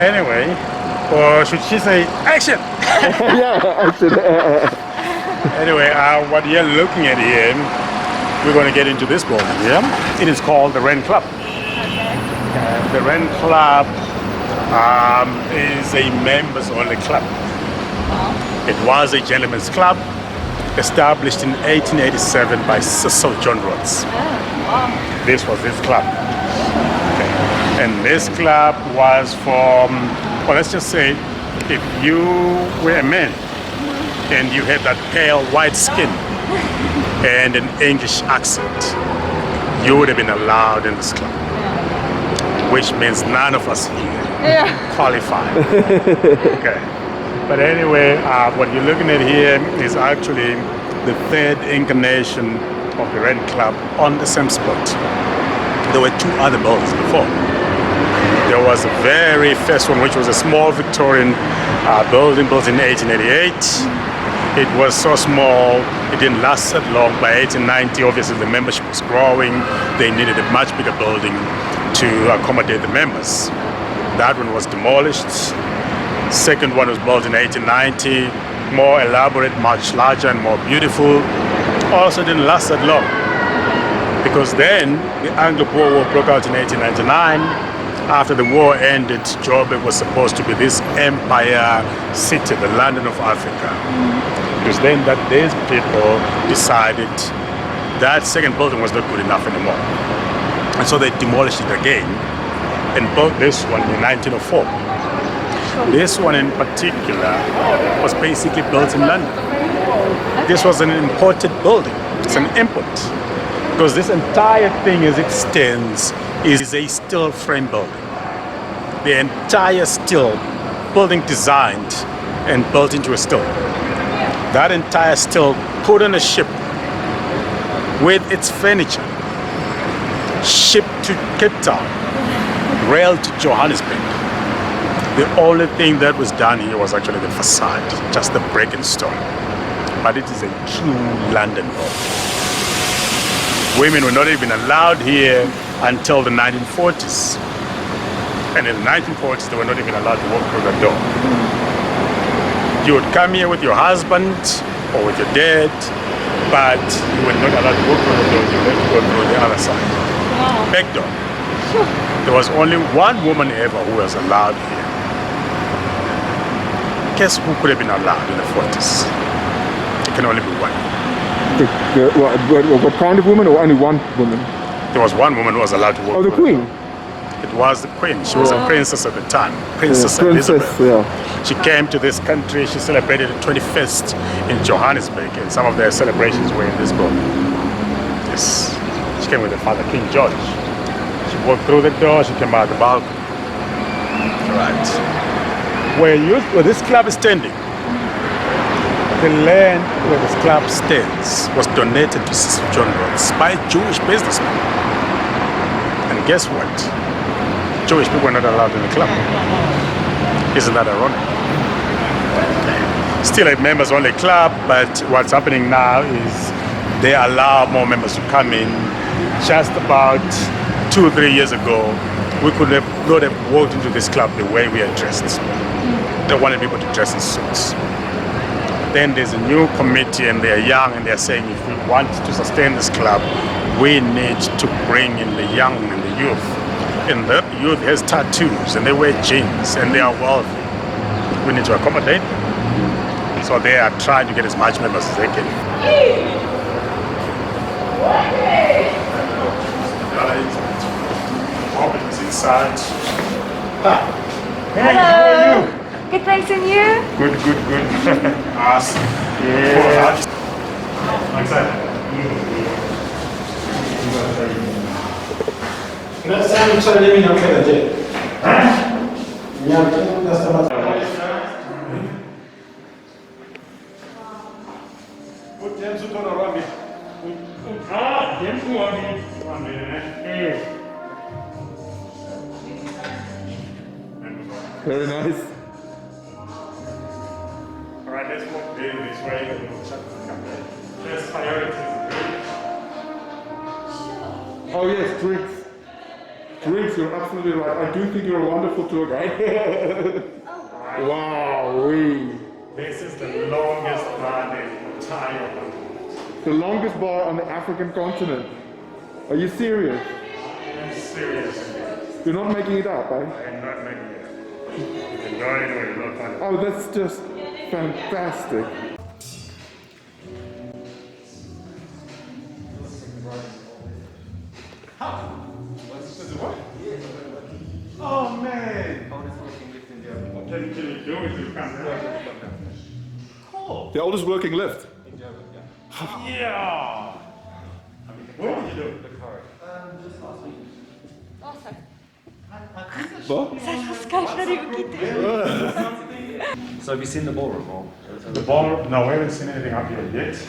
Anyway, or should she say action? Yeah, action. Anyway, what you're looking at here, we're going to get into this building here. It is called the Wren Club. The Wren Club is a members-only club. It was a gentleman's club established in 1887 by Cecil John Rhodes. This was his club. And this club was for, well, let's just say, if you were a man and you had that pale white skin and an English accent, you would have been allowed in this club, which means none of us here qualify. Okay. But anyway, what you're looking at here is actually the third incarnation of the Wren Club on the same spot. There were two other buildings before. There was the very first one, which was a small Victorian building built in 1888. It was so small, it didn't last that long. By 1890, obviously the membership was growing. They needed a much bigger building to accommodate the members. That one was demolished. Second one was built in 1890, more elaborate, much larger and more beautiful. Also didn't last that long, because then the Anglo-Boer War broke out in 1899. After the war ended, Joburg was supposed to be this empire city, the London of Africa. It was then that these people decided that second building was not good enough anymore. And so they demolished it again and built this one in 1904. This one in particular was basically built in London. This was an imported building. It's an import. Because this entire thing as it stands is a steel frame building. The entire steel building designed and built into a steel. That entire steel put on a ship with its furniture, shipped to Cape Town, railed to Johannesburg. The only thing that was done here was actually the facade, just the brick and stone. But it is a true London building. Women were not even allowed here until the 1940s. And in the 1940s, they were not even allowed to walk through the door. You would come here with your husband or with your dad, but you were not allowed to walk through the door. You had to go through the other side. Back door. There was only one woman ever who was allowed here. Guess who could have been allowed in the 40s? It can only be one. What kind of woman, or only one woman? There was one woman who was allowed to walk. Oh, the Queen? It was the Queen. She was a princess at the time. Princess Elizabeth. She came to this country. She celebrated the 21st in Johannesburg, and some of their celebrations were in this building. Yes. She came with her father, King George. She walked through the door. She came out the balcony. Right. Where this club is standing, the land where this club stands was donated to Cecil John Rhodes by a Jewish businessman. And guess what? Jewish people were not allowed in the club. Isn't that ironic? Still a members-only club, but what's happening now is they allow more members to come in. Just about 2 or 3 years ago, we could not have walked into this club the way we are dressed. They wanted people to dress in suits. Then there's a new committee, and they're young, and they're saying if we want to sustain this club, we need to bring in the young and the youth. And the youth has tattoos, and they wear jeans, and they are wealthy. We need to accommodate them. So they are trying to get as much members as they can. Guys, inside. Hey, how are you? Good, thanks, and you? Good. Awesome. Yeah. I'm excited. Next time you try to let me know what I did. Yeah, that's the matter. Very nice. All right, let's walk this way and we'll check the campaign. First priority is Oh yes, drinks. drinks, you're absolutely right. I do think you're a wonderful tour guide. Wow, This is the longest bar in the entire world. the longest bar on the African continent. Are you serious? I'm serious indeed. You're not making it up, eh? I am not making it up. Enjoy it or you'll not find it. Oh, that's just fantastic. Oh man! Can you do it? You can't do it. The oldest working lift. Yeah! Where did you do it? What? So have you seen the ballroom? Or? The bar? No, we haven't seen anything up here yet. So.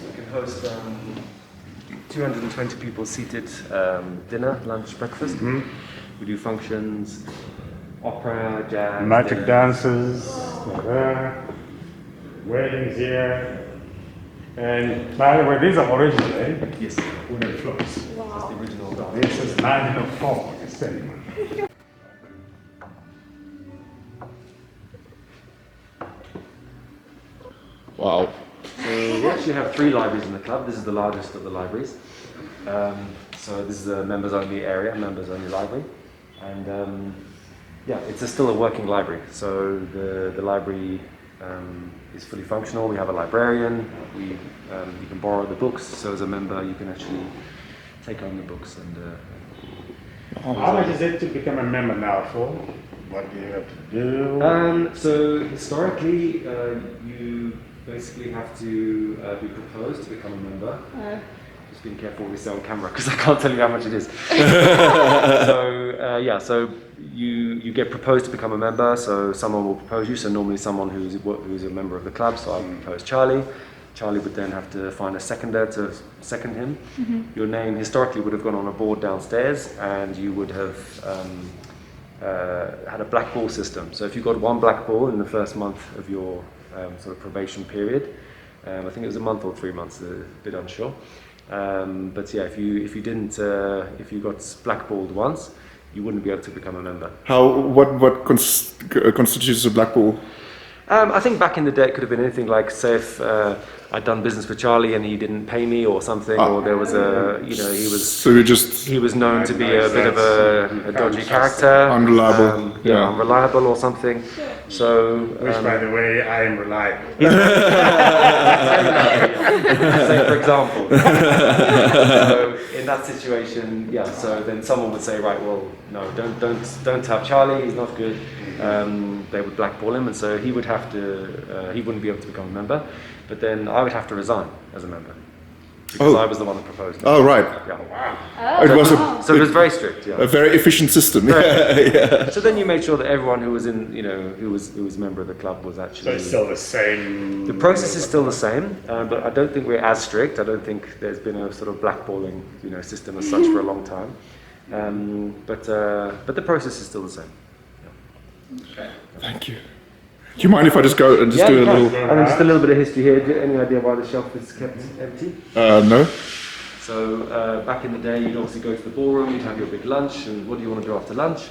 We can host 220 people seated, dinner, lunch, breakfast. We do functions, opera, jazz, Magic dinner. dances, weddings here. And by the way, these are original, eh? Yes, Wooden floats. that's the original. This is 1904, it's saying. Wow. So we actually have 3 libraries in the club. This is the largest of the libraries. So this is a members-only area, members-only library, and yeah, it's still a working library. So the library is fully functional. We have a librarian. You can borrow the books. So as a member, you can actually take on the books and. How much is it to become a member now for? What do you have to do? So historically, you basically have to be proposed to become a member. Just being careful what we say on camera because I can't tell you how much it is. So you get proposed to become a member. So someone will propose you. So normally someone who's a member of the club. So I would propose Charlie. Charlie would then have to find a seconder to second him. Your name historically would have gone on a board downstairs, and you would have had a black ball system. So if you got 1 black ball in the first month of your sort of probation period, I think it was a month or 3 months, a bit unsure. But yeah, if you got blackballed once, you wouldn't be able to become a member. What constitutes a black ball? I think back in the day it could have been anything like, say if I'd done business with Charlie and he didn't pay me or something, or there was he was known to be a bit of a dodgy character, Unreliable. unreliable or something. So, Which, by the way, I am reliable. say for example. So in that situation, yeah. So then someone would say, right, well, no, don't have Charlie. He's not good. They would blackball him, and so he would have to. He wouldn't be able to become a member. But then I would have to resign as a member because I was the one that proposed. Oh, right. Yeah. It was So it was very strict. Yeah. a very efficient system. Yeah. So then you made sure that everyone who was in, who was a member of the club was actually. So it's still the same. The process is still the same, but I don't think we're as strict. I don't think there's been a sort of blackballing, system as such for a long time. But the process is still the same. Okay. Thank you. Do you mind if I just go and just do a little? And then just a little bit of history here. Do you have any idea why the shelf is kept empty? No. So back in the day, you'd obviously go to the ballroom, you'd have your big lunch, and what do you want to do after lunch?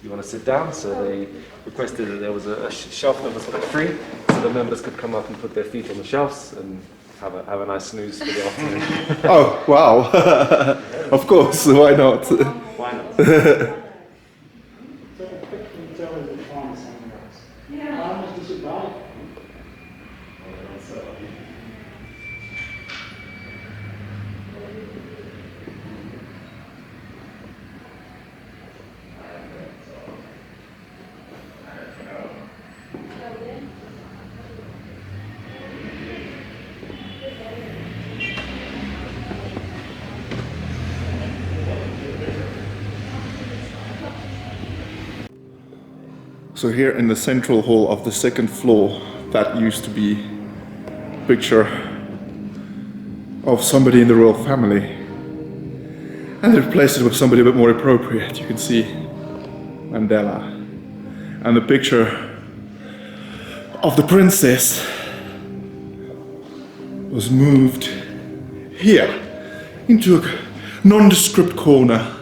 You want to sit down, so they requested that there was a shelf that was sort of free, so the members could come up and put their feet on the shelves and have a nice snooze for the afternoon. Oh, wow. Of course, why not? Why not? How much did you buy? So here in the central hall of the second floor, that used to be a picture of somebody in the royal family. And they replaced it with somebody a bit more appropriate. You can see Mandela. And the picture of the princess was moved here into a nondescript corner